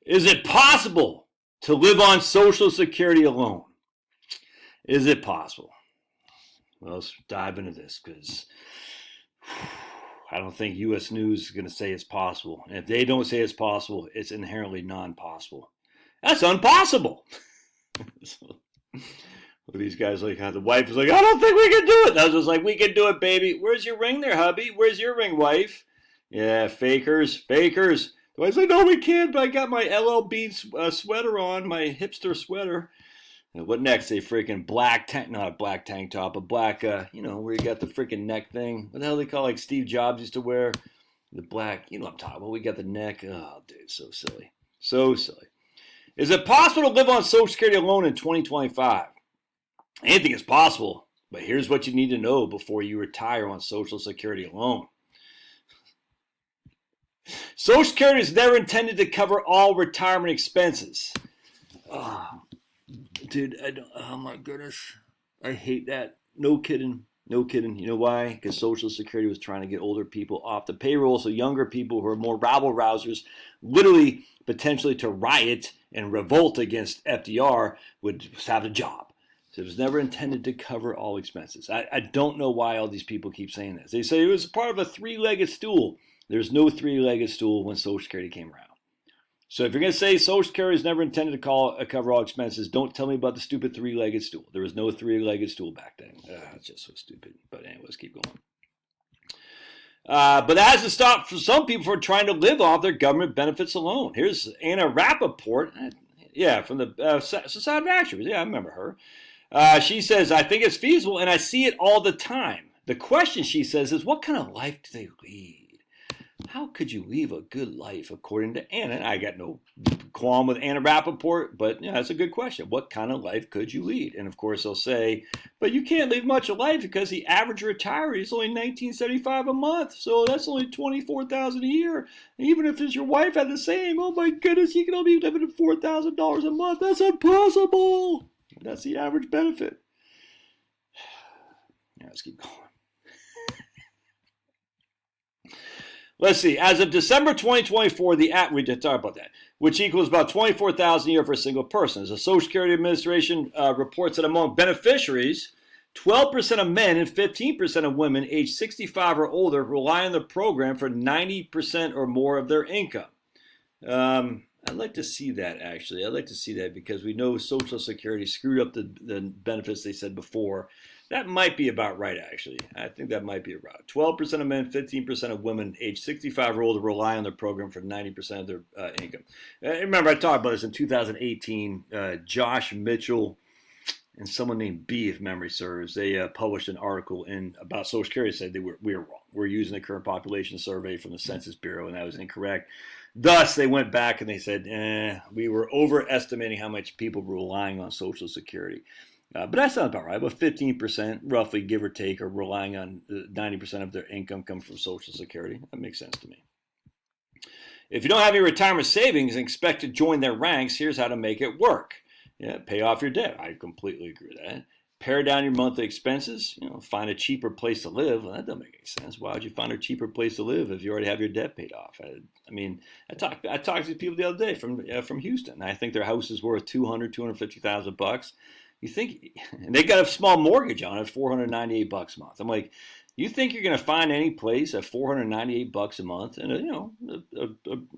Is it possible to live on Social Security alone? Is it possible? Well, let's dive into this because I don't think U.S. News is going to say it's possible. And if they don't say it's possible, it's inherently non-possible. That's impossible. So, these guys like how the wife is like, I don't think we can do it. And I was just like, we can do it, baby. Where's your ring there, hubby? Where's your ring, wife? Yeah, fakers. The wife's like, no, we can't. But I got my LL Bean sweater on, my hipster sweater. And what next? A freaking black tank, not a black tank top, a black, where you got the freaking neck thing. What the hell do they call like Steve Jobs used to wear? The black, you know what I'm talking about. We got the neck. Oh, dude, so silly. So silly. Is it possible to live on Social Security alone in 2025? Anything is possible, but here's what you need to know before you retire on Social Security alone. Social Security is never intended to cover all retirement expenses. Oh, dude, oh my goodness. I hate that. No kidding. You know why? Because Social Security was trying to get older people off the payroll, so younger people who are more rabble-rousers, literally potentially to riot and revolt against FDR, would have a job. So it was never intended to cover all expenses. I don't know why all these people keep saying this. They say it was part of a three-legged stool. There's no three-legged stool when Social Security came around. So if you're going to say Social Security is never intended to cover all expenses, don't tell me about the stupid three-legged stool. There was no three-legged stool back then. It's just so stupid. But anyways, keep going. But that hasn't stopped for some people from trying to live off their government benefits alone. Here's Anna Rappaport. From the Society of Actuaries. Yeah, I remember her. She says, I think it's feasible, and I see it all the time. The question, she says, is what kind of life do they lead? How could you leave a good life, according to Anna? And I got no qualm with Anna Rappaport, but that's a good question. What kind of life could you lead? And of course, they'll say, but you can't leave much of life because the average retiree is only $19.75 a month. So that's only $24,000 a year. And even if your wife had the same, oh my goodness, you can only be living at $4,000 a month. That's impossible. That's the average benefit. Let's keep going. Let's see. As of December 2024, we did talk about that, which equals about $24,000 a year for a single person. As the Social Security Administration reports that among beneficiaries, 12% of men and 15% of women aged 65 or older rely on the program for 90% or more of their income. I'd like to see that, actually. I'd like to see that because we know Social Security screwed up the benefits they said before. That might be about right, actually. I think that might be about 12% of men, 15% of women aged 65 or older rely on the program for 90% of their income. Remember, I talked about this in 2018. Josh Mitchell and someone named B, if memory serves, they published an article about Social Security. Said we were wrong. We're using the current population survey from the Census Bureau, and that was incorrect. Thus, they went back and they said, we were overestimating how much people were relying on Social Security. But that's not about right. About 15%, roughly, give or take, are relying on 90% of their income come from Social Security. That makes sense to me. If you don't have your retirement savings and expect to join their ranks, here's how to make it work. Pay off your debt. I completely agree with that. Pare down your monthly expenses. Find a cheaper place to live. Well, that doesn't make any sense. Why would you find a cheaper place to live if you already have your debt paid off? I talked to people the other day from Houston. I think their house is worth $250,000. You think, and they got a small mortgage on it, $498 a month. I'm like, you think you're going to find any place at $498 a month, and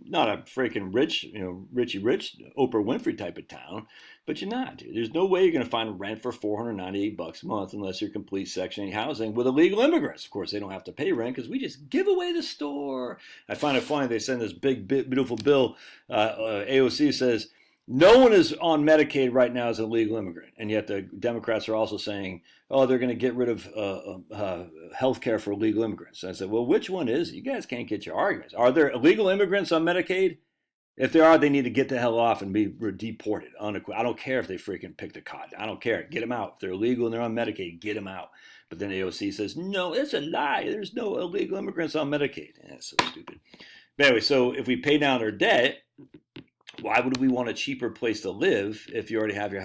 not a freaking rich, Richie Rich, Oprah Winfrey type of town, but you're not, dude. There's no way you're going to find rent for $498 a month unless you're complete Section 8 housing with illegal immigrants. Of course, they don't have to pay rent because we just give away the store. I find it funny they send this big, beautiful bill. AOC says, no one is on Medicaid right now as an illegal immigrant, and yet the Democrats are also saying, oh, they're going to get rid of health care for illegal immigrants. And I said, well, which one is it? You guys can't get your arguments. Are there illegal immigrants on Medicaid? If there are, they need to get the hell off and be deported. I don't care if they freaking picked a cotton. I don't care. Get them out. If they're illegal and they're on Medicaid, get them out. But then AOC says, no, it's a lie. There's no illegal immigrants on Medicaid. That's so stupid. But anyway, so if we pay down our debt, why would we want a cheaper place to live if you already have your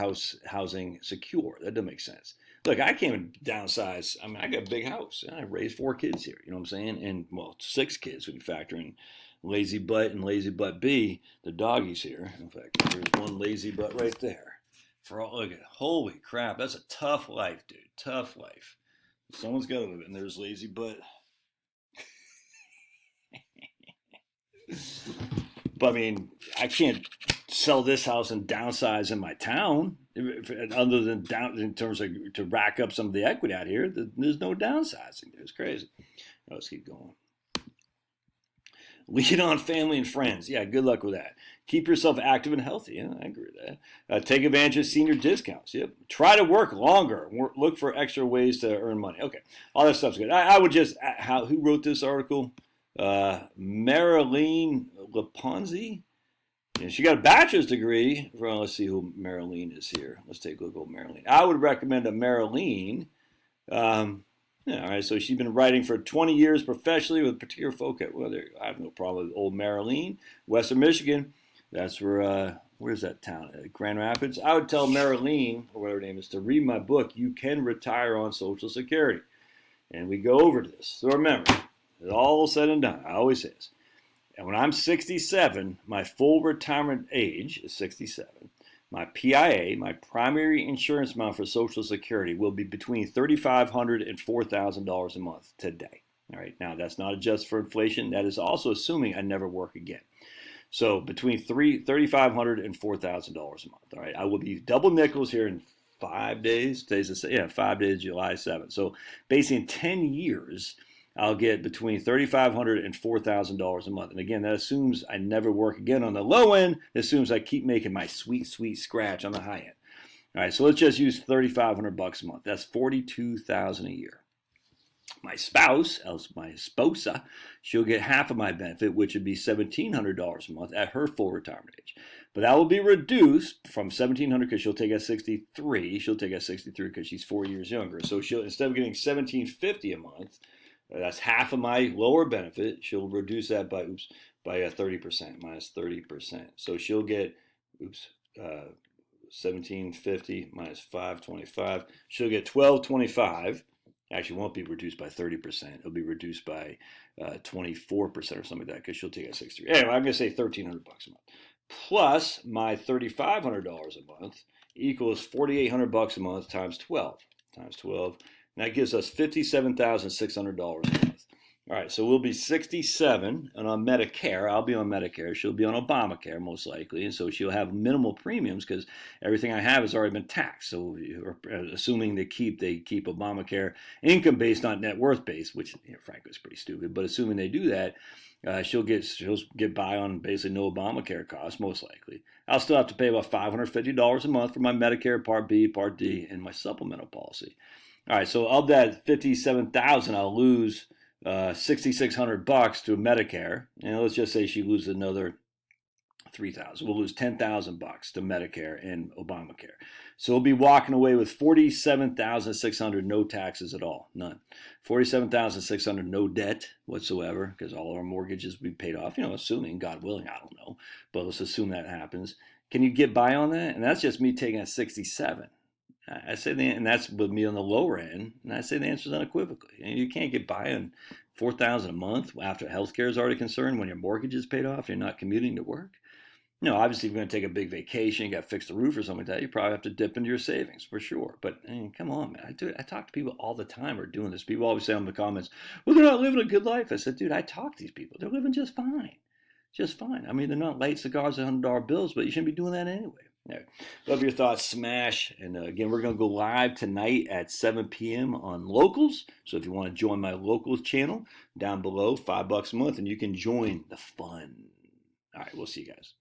housing secure? That doesn't make sense. Look, I came and downsized. I got a big house. I raised 4 kids here. You know what I'm saying? And, 6 kids when you factor in Lazy Butt and Lazy Butt B, the doggies here. In fact, there's one lazy butt right there. For all, look at, holy crap, that's a tough life, dude. Tough life. Someone's got to live it. And there's Lazy Butt. But I mean, I can't sell this house and downsize in my town, other than down in terms of to rack up some of the equity out here. There's no downsizing. It's crazy. Let's keep going. Lean on family and friends. Yeah, good luck with that. Keep yourself active and healthy. Yeah, I agree with that. Take advantage of senior discounts. Yep. Try to work longer. Look for extra ways to earn money. Okay, all that stuff's good. I would just, who wrote this article? Marilyn Leponzi. Yeah, she got a bachelor's degree. Let's see who Marilyn is here. Let's take a look at Marilyn. I would recommend a Marilyn. Yeah, all right, so she's been writing for 20 years professionally with particular focus. Well, I have no problem with old Marilyn, Western Michigan. That's where's that town? Grand Rapids. I would tell Marilyn, or whatever her name is, to read my book, You Can Retire on Social Security. And we go over this. So remember, it's all said and done. I always say this. And when I'm 67, my full retirement age is 67. My PIA, my primary insurance amount for Social Security, will be between $3,500 and $4,000 a month today. All right, now that's not adjusted for inflation. That is also assuming I never work again. So between $3,500 and $4,000 a month. All right, I will be double nickels here in 5 days. 5 days, July 7th. So basically in 10 years, I'll get between $3,500 and $4,000 a month. And again, that assumes I never work again on the low end. It assumes I keep making my sweet, sweet scratch on the high end. All right, so let's just use $3,500 a month. That's $42,000 a year. My spouse, my sposa, she'll get half of my benefit, which would be $1,700 a month at her full retirement age. But that will be reduced from $1,700 because she'll take at 63. She'll take at 63 because she's 4 years younger. So she'll, instead of getting $1,750 a month, that's half of my lower benefit. She'll reduce that by 30%, minus 30%. So she'll get 1750 minus 525. She'll get 1225. Actually, won't be reduced by 30%. It'll be reduced by 24% or something like that because she'll take at 63. Anyway, I'm gonna say $1,300 a month plus my $3,500 a month equals $4,800 a month times 12 times 12. And that gives us $57,600 a month. All right, so we'll be 67 and on Medicare. I'll be on Medicare. She'll be on Obamacare most likely, and so she'll have minimal premiums because everything I have has already been taxed. So assuming they keep Obamacare income based, not net worth based, which frankly is pretty stupid. But assuming they do that, she'll get by on basically no Obamacare costs most likely. I'll still have to pay about $550 a month for my Medicare Part B, Part D, and my supplemental policy. All right, so of that $57,000, I'll lose $6,600 to Medicare, and let's just say she loses another $3,000. We'll lose $10,000 to Medicare and Obamacare. So we'll be walking away with $47,600, no taxes at all, none. $47,600, no debt whatsoever, because all of our mortgages will be paid off. Assuming, God willing, I don't know, but let's assume that happens. Can you get by on that? And that's just me taking a 67. I say and that's with me on the lower end, and I say the answer is unequivocally. You can't get by on $4,000 a month after healthcare is already concerned when your mortgage is paid off. You're not commuting to work. Obviously, if you're going to take a big vacation, you got to fix the roof or something like that, you probably have to dip into your savings for sure. But come on, man, I talk to people all the time who are doing this. People always say in the comments, "Well, they're not living a good life." I said, dude, I talk to these people. They're living just fine. Just fine. I mean, they're not light cigars and $100 bills, but you shouldn't be doing that anyway. Yeah. Love your thoughts, smash. And again, we're going to go live tonight at 7 p.m. on Locals. So if you want to join my Locals channel, down below, $5 a month, and you can join the fun. All right, we'll see you guys.